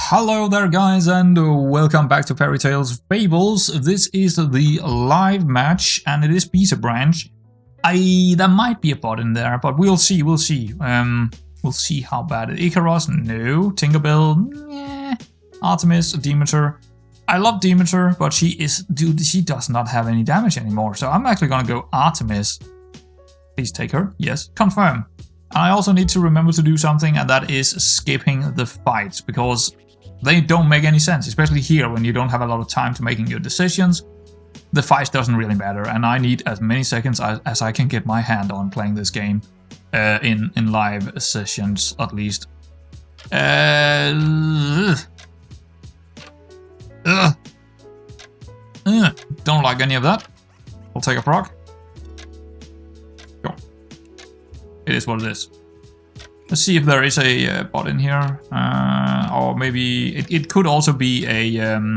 Hello there guys and welcome back to Fairytale Fables. This is the live match and it is Beta Branch. There might be a bot in there, but we'll see. We'll see how bad it is. Icarus, no. Tinkerbell, nah. Artemis, Demeter. I love Demeter, but she does not have any damage anymore. So I'm actually gonna go Artemis. Please take her. Yes, confirm. And I also need to remember to do something, and that is skipping the fights, because they don't make any sense, especially here when you don't have a lot of time to making your decisions. The fights doesn't really matter, and I need as many seconds as I can get my hand on playing this game in live sessions, at least. Don't like any of that. I'll take a proc. Go. It is what it is. Let's see if there is a bot in here, or maybe it could also be a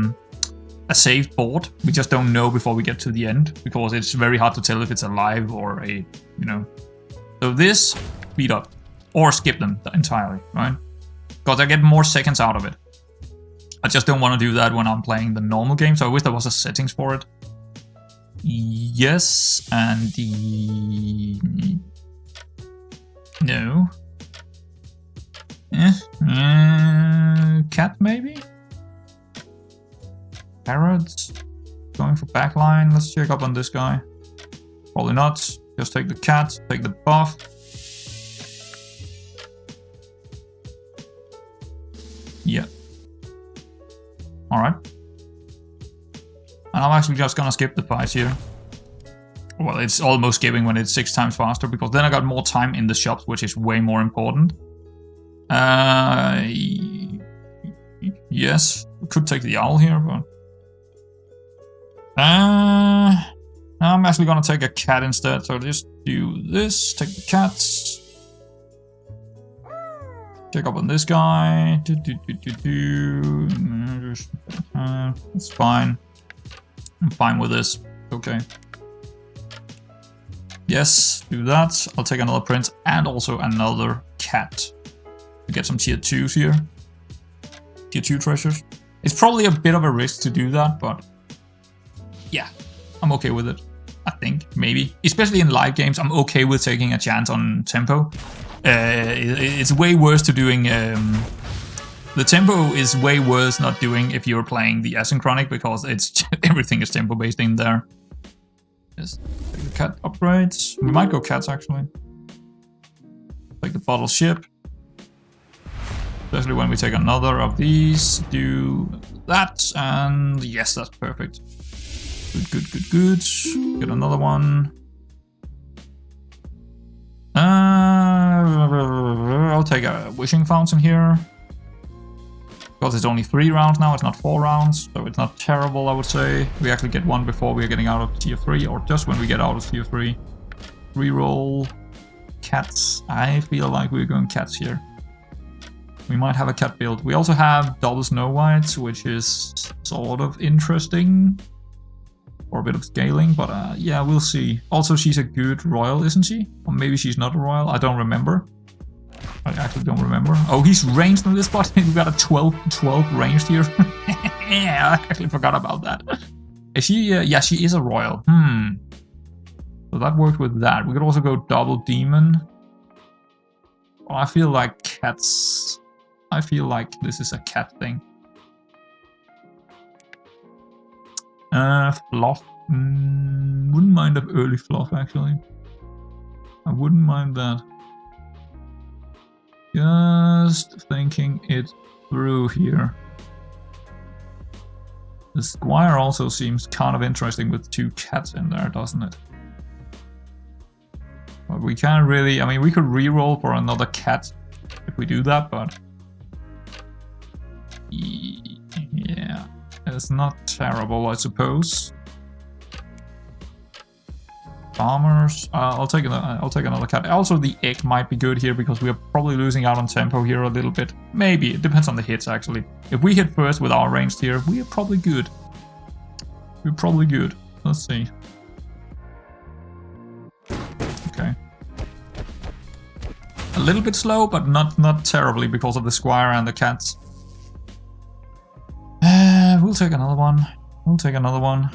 saved board. We just don't know before we get to the end, because it's very hard to tell if it's alive or So this, speed up, or skip them entirely, right? Because I get more seconds out of it. I just don't want to do that when I'm playing the normal game, so I wish there was a settings for it. Yes, and no. Cat maybe? Parrots? Going for backline. Let's check up on this guy. Probably not. Just take the cat, take the buff. Yeah. Alright. And I'm actually just gonna skip the fights here. Well, it's almost skipping when it's 6 times faster, because then I got more time in the shops, which is way more important. Yes, we could take the owl here, but I'm actually gonna take a cat instead. So just do this, take the cats, check up on this guy. It's fine. I'm fine with this. Okay. Yes, do that. I'll take another prince and also another cat. To get some tier 2s here. Tier 2 treasures. It's probably a bit of a risk to do that, but yeah, I'm okay with it. I think, maybe. Especially in live games, I'm okay with taking a chance on tempo. It's way worse to doing... the tempo is way worse not doing if you're playing the asynchronic, because it's everything is tempo based in there. Yes, take the cat upgrades. We might go cats actually. Take the bottle ship. Especially when we take another of these, do that, and yes, that's perfect. Good. Get another one. I'll take a wishing fountain here. Because it's only 3 rounds now, it's not 4 rounds, so it's not terrible, I would say. We actually get one before we're getting out of tier 3, or just when we get out of tier 3. Reroll. Cats. I feel like we're going cats here. We might have a cat build. We also have double Snow Whites, which is sort of interesting. Or a bit of scaling, but yeah, we'll see. Also, she's a good royal, isn't she? Or maybe she's not a royal, I don't remember. I actually don't remember. Oh, he's ranged on this spot. We've got a 12 ranged here. Yeah, I actually forgot about that. Is she? Yeah, she is a royal. So that works with that. We could also go double demon. Oh, I feel like cats... I feel like this is a cat thing. Fluff. Wouldn't mind of early fluff, actually. I wouldn't mind that. Just thinking it through here. The squire also seems kind of interesting with 2 cats in there, doesn't it? But we can't really... I mean, we could reroll for another cat if we do that, but... yeah, it's not terrible, I suppose. Farmers. I'll take another cat. Also, the egg might be good here, because we are probably losing out on tempo here a little bit. Maybe. It depends on the hits, actually. If we hit first with our ranged here, we are probably good. We're probably good. Let's see. Okay. A little bit slow, but not terribly because of the squire and the cats. we'll take another one. We'll take another one.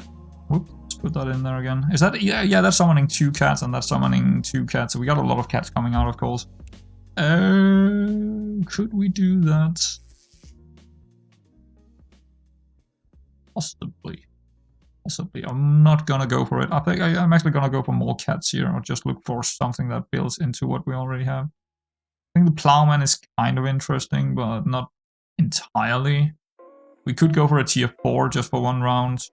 Whoop, let's put that in there again. Is that... Yeah, that's summoning 2 cats, and that's summoning 2 cats. So we got a lot of cats coming out, of course. Could we do that? Possibly. Possibly. I'm not gonna go for it. I think I'm actually gonna go for more cats here, or just look for something that builds into what we already have. I think the plowman is kind of interesting, but not entirely. We could go for a tier 4 just for 1 round.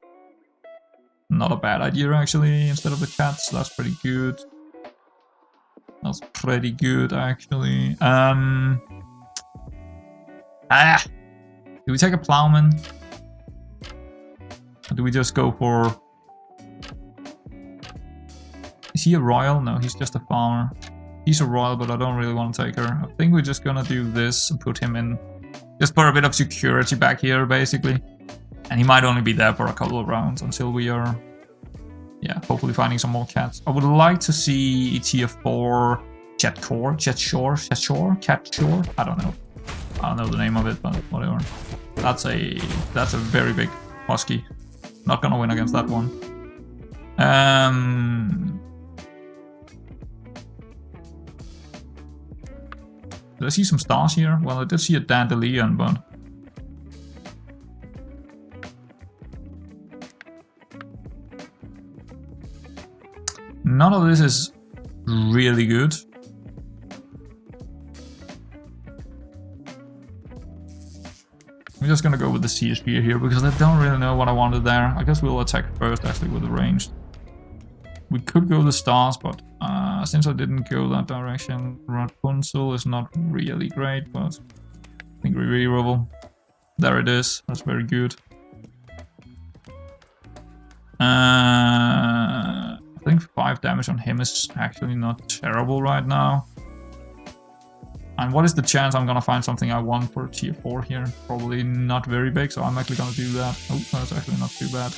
Not a bad idea, actually, instead of the cats. That's pretty good. That's pretty good, actually. Do we take a plowman? Or do we just go for... Is he a royal? No, he's just a farmer. He's a royal, but I don't really want to take her. I think we're just gonna do this and put him in. Just for a bit of security back here, basically. And he might only be there for a couple of rounds until we are... Yeah, hopefully finding some more cats. I would like to see tier 4 Cat Shore? I don't know. I don't know the name of it, but whatever. That's a very big husky. Not gonna win against that one. Did I see some stars here? Well, I did see a dandelion, but... None of this is really good. I'm just gonna go with the CSP here, because I don't really know what I wanted there. I guess we'll attack first, actually, with the ranged. We could go the stars, but since I didn't go that direction, Rapunzel is not really great, but I think we reroll. There it is. That's very good. I think 5 damage on him is actually not terrible right now. And what is the chance I'm gonna find something I want for tier 4 here? Probably not very big, so I'm actually gonna do that. Oh, that's actually not too bad.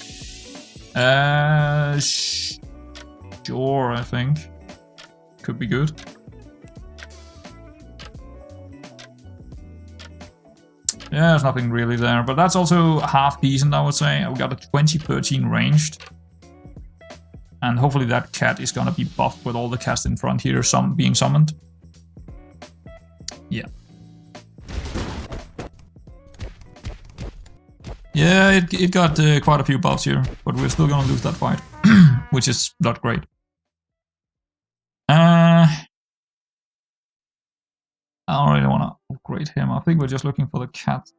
Sure, I think. Could be good. Yeah, there's nothing really there, but that's also half decent, I would say. We got a 2013 ranged. And hopefully that cat is gonna be buffed with all the cats in front here, some being summoned. Yeah. Yeah, it got quite a few buffs here, but we're still gonna lose that fight, which is not great. I don't really want to upgrade him. I think we're just looking for the cat.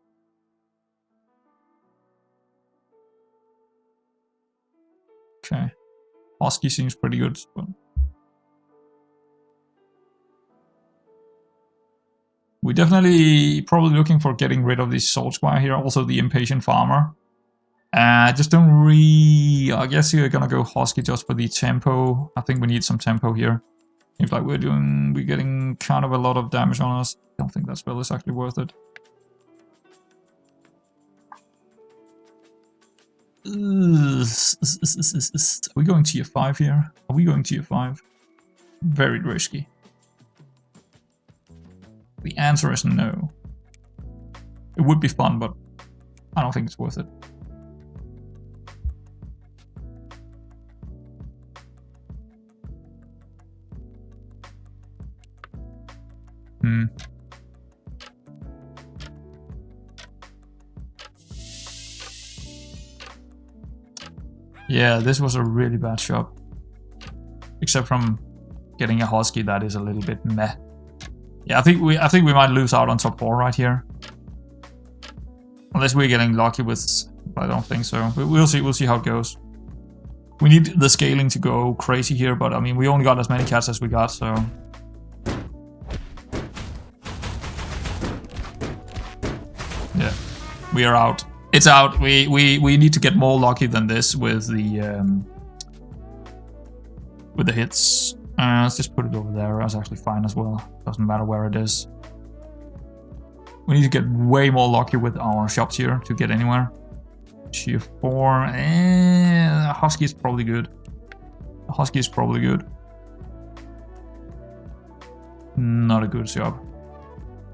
Okay. Husky seems pretty good. But we're definitely probably looking for getting rid of this Salt Squire here. Also the Impatient Farmer. I just don't really... I guess you're gonna go Husky just for the tempo. I think we need some tempo here. If like we're getting kind of a lot of damage on us. I don't think that spell is actually worth it. Are we going tier 5 here? Are we going tier 5? Very risky. The answer is no. It would be fun, but I don't think it's worth it. Yeah, this was a really bad shot. Except from getting a Husky that is a little bit meh. Yeah, I think we might lose out on top 4 right here. Unless we're getting lucky with, but I don't think so. We'll see how it goes. We need the scaling to go crazy here, but I mean we only got as many cats as we got, so. Yeah, we are out. It's out. We need to get more lucky than this with the hits. Let's just put it over there. That's actually fine as well. Doesn't matter where it is. We need to get way more lucky with our shops here to get anywhere. Tier 4. Husky is probably good. Husky is probably good. Not a good job.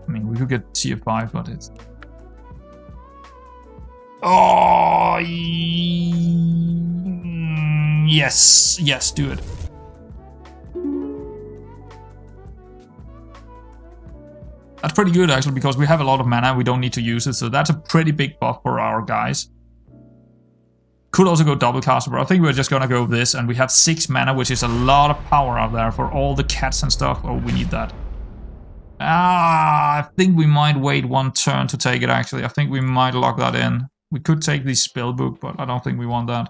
I mean, we could get tier 5, but it's... Oh! Yes, do it. That's pretty good, actually, because we have a lot of mana. We don't need to use it, so that's a pretty big buff for our guys. Could also go double caster, but I think we're just gonna go with this, and we have 6 mana, which is a lot of power out there for all the cats and stuff. Oh, we need that. I think we might wait 1 turn to take it, actually. I think we might lock that in. We could take the spell book, but I don't think we want that.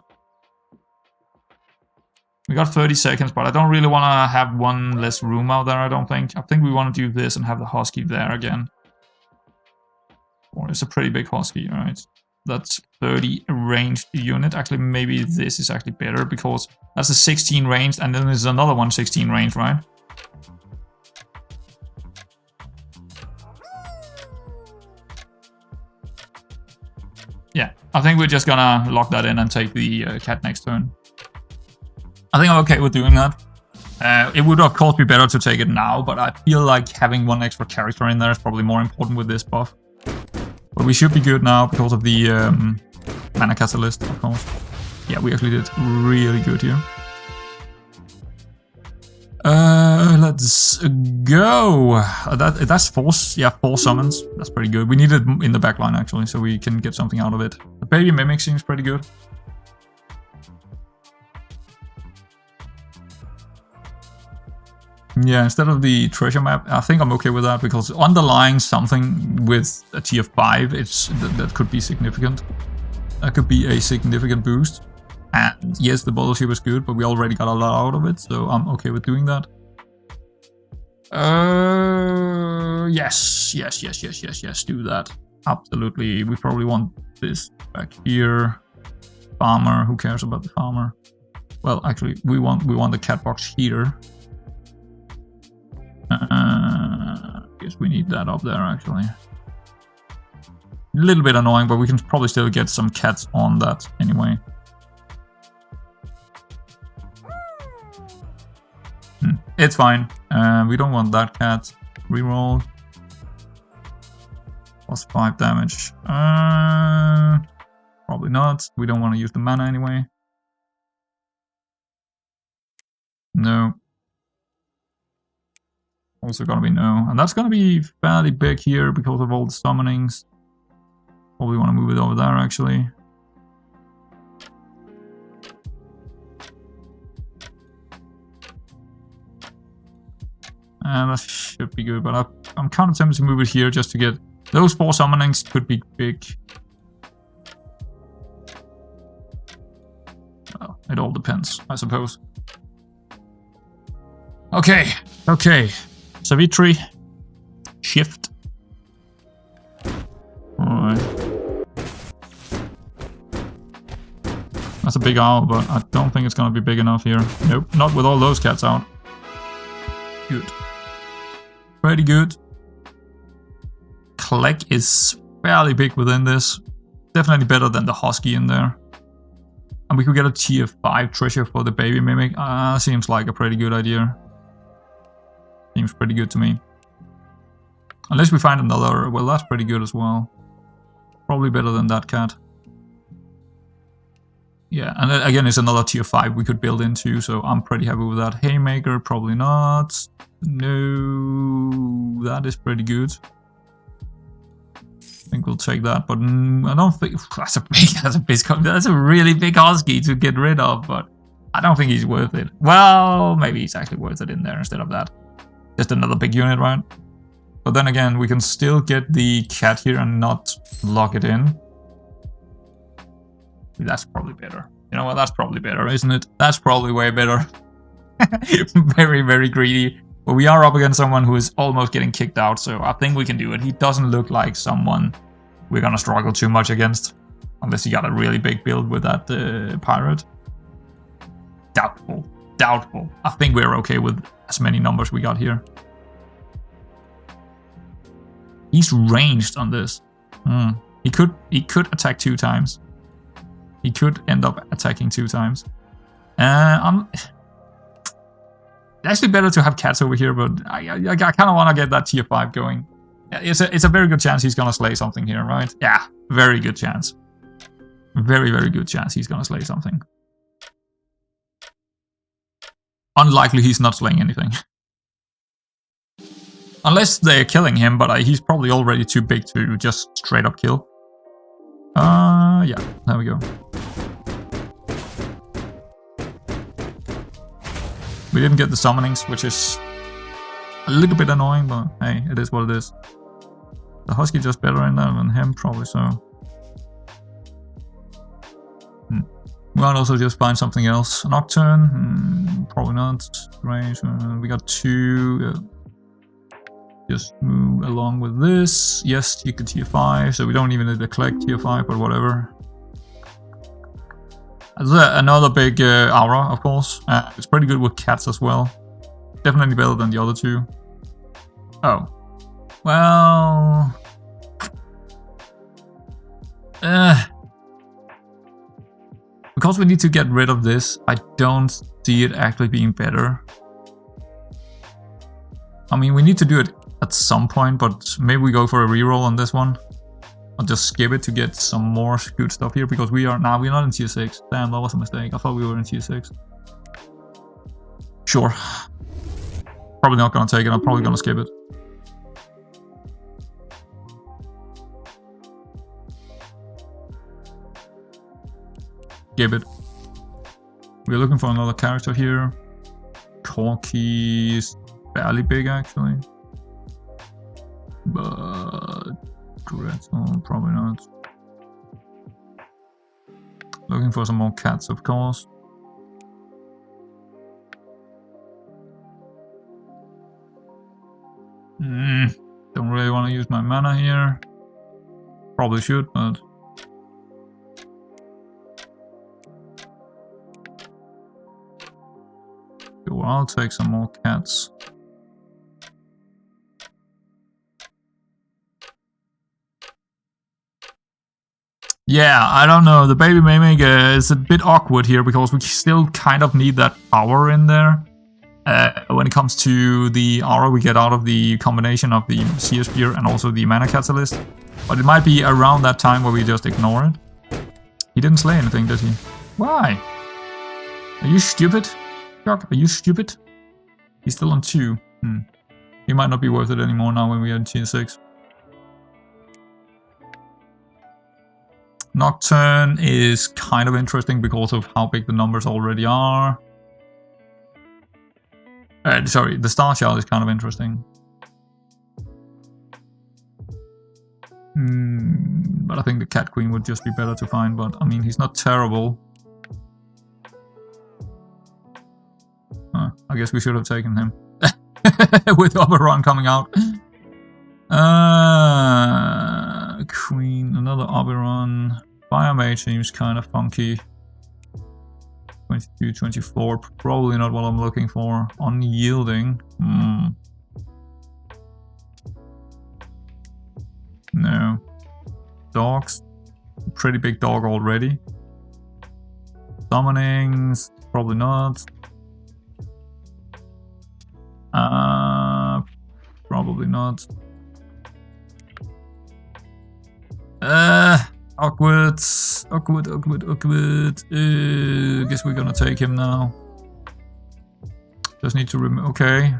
We got 30 seconds, but I don't really want to have 1 less room out there, I don't think. I think we want to do this and have the husky there again. Or it's a pretty big husky, right? That's 30 ranged unit. Actually, maybe this is actually better because that's a 16 ranged, and then there's another one 16 ranged, right? Yeah, I think we're just gonna lock that in and take the cat next turn. I think I'm okay with doing that. It would of course be better to take it now, but I feel like having 1 extra character in there is probably more important with this buff. But we should be good now because of the mana catalyst, of course. Yeah, we actually did really good here. Let's go. That's 4 summons. That's pretty good. We need it in the backline actually, so we can get something out of it. The baby mimic seems pretty good. Yeah, instead of the treasure map, I think I'm okay with that because underlying something with a tier 5, that could be significant. That could be a significant boost. And yes, the bottle ship is good, but we already got a lot out of it, so I'm okay with doing that. Yes, do that. Absolutely. We probably want this back here. Farmer, who cares about the farmer? Well, actually, we want the cat box here. Guess we need that up there, actually. A little bit annoying, but we can probably still get some cats on that anyway. It's fine. We don't want that cat. Reroll. Plus 5 damage. Probably not. We don't want to use the mana anyway. No. Also gonna be no. And that's gonna be fairly big here because of all the summonings. Probably want to move it over there, actually. And that should be good, but I'm kind of tempted to move it here just to get... Those 4 summonings could be big. Well, it all depends, I suppose. Okay. Savitri. Shift. Alright. That's a big owl, but I don't think it's gonna be big enough here. Nope, not with all those cats out. Good. Pretty good. Clegg is fairly big within this. Definitely better than the husky in there. And we could get a tier 5 treasure for the baby mimic. Seems like a pretty good idea. Seems pretty good to me. Unless we find another, well, that's pretty good as well. Probably better than that cat. Yeah, and then again, it's another tier 5 we could build into, so I'm pretty happy with that. Haymaker, probably not. No, that is pretty good. I think we'll take that, but I don't think that's a really big husky to get rid of, but I don't think he's worth it. Well, maybe he's actually worth it in there instead of that. Just another big unit, right? But then again, we can still get the cat here and not lock it in. That's probably better. You know what? That's probably better, isn't it? That's probably way better. Very, very greedy. But we are up against someone who is almost getting kicked out, so I think we can do it. He doesn't look like someone we're gonna struggle too much against. Unless you got a really big build with that pirate. Doubtful. I think we're okay with as many numbers we got here. He's ranged on this. He could attack 2 times. He could end up attacking 2 times. It's actually better to have cats over here, but I kind of want to get that tier 5 going. It's a very good chance he's gonna slay something here, right? Yeah, very good chance. very, very good chance he's gonna slay something. Unlikely he's not slaying anything. Unless they're killing him, but he's probably already too big to just straight up kill. Yeah, there we go. We didn't get the summonings, which is a little bit annoying, but hey, it is what it is. The Husky just better in that than him, probably so. We might also just find something else. Nocturne? Probably not. Range. We got 2. Just move along with this. Yes, you can tier 5, so we don't even need to collect tier 5, but whatever. Another big aura, of course. It's pretty good with cats as well. Definitely better than the other 2. Oh. Well... because we need to get rid of this, I don't see it actually being better. I mean, we need to do it at some point, but maybe we go for a reroll on this one. I'll just skip it to get some more good stuff here, because we're not in tier 6. Damn, that was a mistake. I thought we were in tier 6. Sure. Probably not gonna take it. I'm probably gonna skip it. Skip it. We're looking for another character here. Corky is fairly big, actually. But... Gretel, probably not. Looking for some more cats, of course. Don't really want to use my mana here. Probably should, but... Sure, I'll take some more cats. Yeah, I don't know. The baby Maymaker is a bit awkward here because we still kind of need that power in there. When it comes to the aura we get out of the combination of the Seer Spear and also the Mana Catalyst. But it might be around that time where we just ignore it. He didn't slay anything, did he? Why? Are you stupid? Chuck, are you stupid? He's still on 2. He might not be worth it anymore now when we are in tier 6. Nocturne is kind of interesting because of how big the numbers already are. Sorry, the Star Child is kind of interesting. But I think the Cat Queen would just be better to find, but I mean, he's not terrible. I guess we should have taken him. With Oberon coming out. Queen, another Oberon. Fire Mage seems kind of funky. 22, 24, probably not what I'm looking for. Unyielding. No. Dogs. Pretty big dog already. Summonings. Probably not. Probably not. Awkward. Guess we're gonna take him now. Just need to remove. Okay.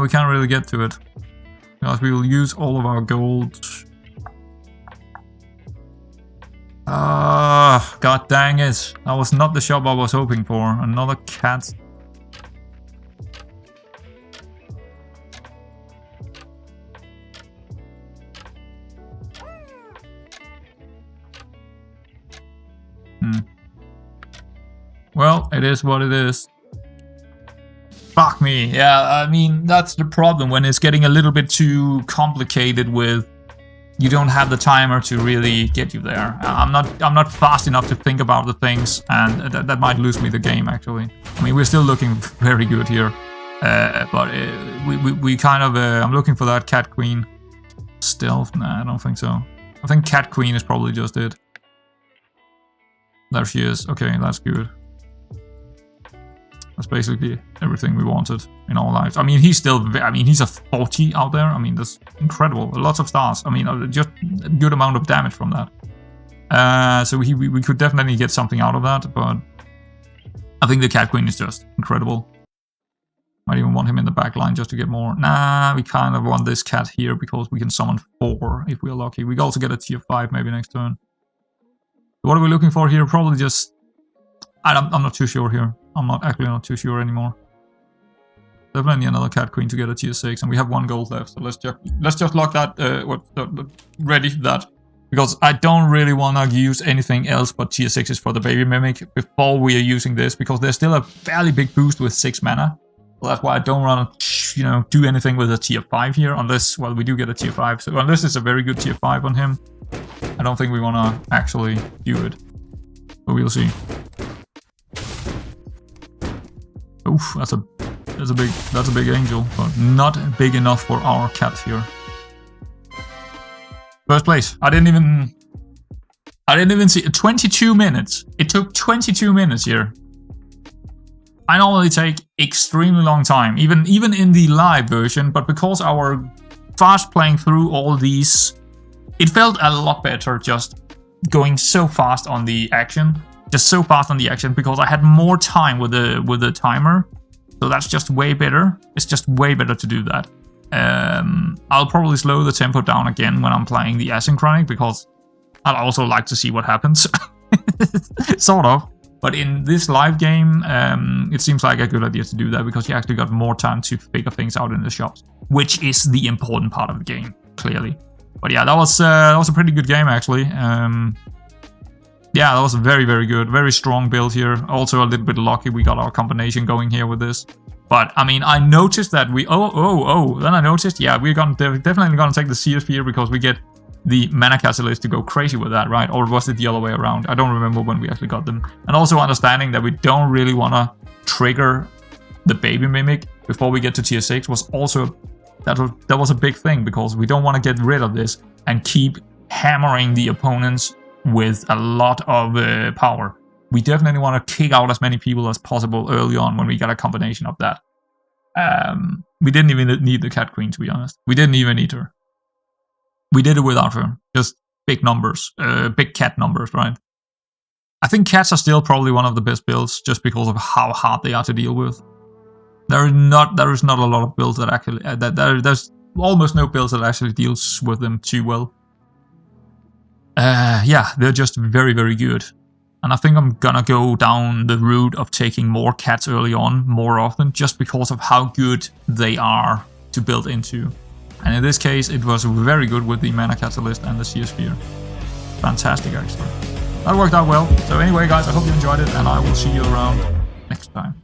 We can't really get to it because we will use all of our gold. God dang it. That was not the shop I was hoping for. Another cat. Well, it is what it is. Fuck me. Yeah, I mean, that's the problem when it's getting a little bit too complicated with you don't have the timer to really get you there. I'm not fast enough to think about the things, and that might lose me the game, actually. I mean, we're still looking very good here. But we kind of... I'm looking for that Cat Queen. Stealth? Nah, I don't think so. I think Cat Queen is probably just it. There she is. Okay, that's good. That's basically everything we wanted in our lives. I mean, he's still, he's a 40 out there. I mean, that's incredible. Lots of stars. I mean, just a good amount of damage from that. So we could definitely get something out of that, but I think the Cat Queen is just incredible. Might even want him in the back line just to get more. Nah, we kind of want this cat here because we can summon 4 if we're lucky. We can also get a tier 5 maybe next turn. What are we looking for here? Probably just... I'm not too sure here. I'm not too sure anymore. Definitely another Cat Queen to get a tier 6, and we have 1 gold left. So let's just lock that. Ready for that, because I don't really want to use anything else but tier 6s for the baby mimic before we are using this, because there's still a fairly big boost with 6 mana. So that's why I don't want to, do anything with a tier 5 here, unless, well, we do get a tier 5. So unless it's a very good tier 5 on him, I don't think we want to actually do it. But we'll see. Oof, that's a big angel, but not big enough for our cat here. First place. I didn't even see 22 minutes. It took 22 minutes here. I normally take extremely long time, even in the live version, but because our fast playing through all these, it felt a lot better just going so fast on the action. Just so fast on the action because I had more time with the timer. So that's just way better. It's just way better to do that. I'll probably slow the tempo down again when I'm playing the asynchronic because I'd also like to see what happens. Sort of. But in this live game, it seems like a good idea to do that because you actually got more time to figure things out in the shops, which is the important part of the game, clearly. But yeah, that was a pretty good game actually. Yeah, that was very, very good. Very strong build here. Also a little bit lucky we got our combination going here with this. But, I mean, I noticed that we... Then I noticed, yeah, we're definitely going to take the CS here because we get the mana catalyst to go crazy with that, right? Or was it the other way around? I don't remember when we actually got them. And also understanding that we don't really want to trigger the baby mimic before we get to tier 6 was also... That was a big thing because we don't want to get rid of this and keep hammering the opponents with a lot of power. We definitely want to kick out as many people as possible early on when we got a combination of that. We didn't even need the Cat Queen, to be honest. We didn't even need her. We did it without her. Just big numbers. Big cat numbers, right? I think cats are still probably one of the best builds just because of how hard they are to deal with. There is not a lot of builds that actually... there's almost no builds that actually deals with them too well. Yeah, they're just very, very good. And I think I'm gonna go down the route of taking more cats early on, more often, just because of how good they are to build into. And in this case, it was very good with the Mana Catalyst and the Seer Sphere. Fantastic, actually. That worked out well. So anyway, guys, I hope you enjoyed it, and I will see you around next time.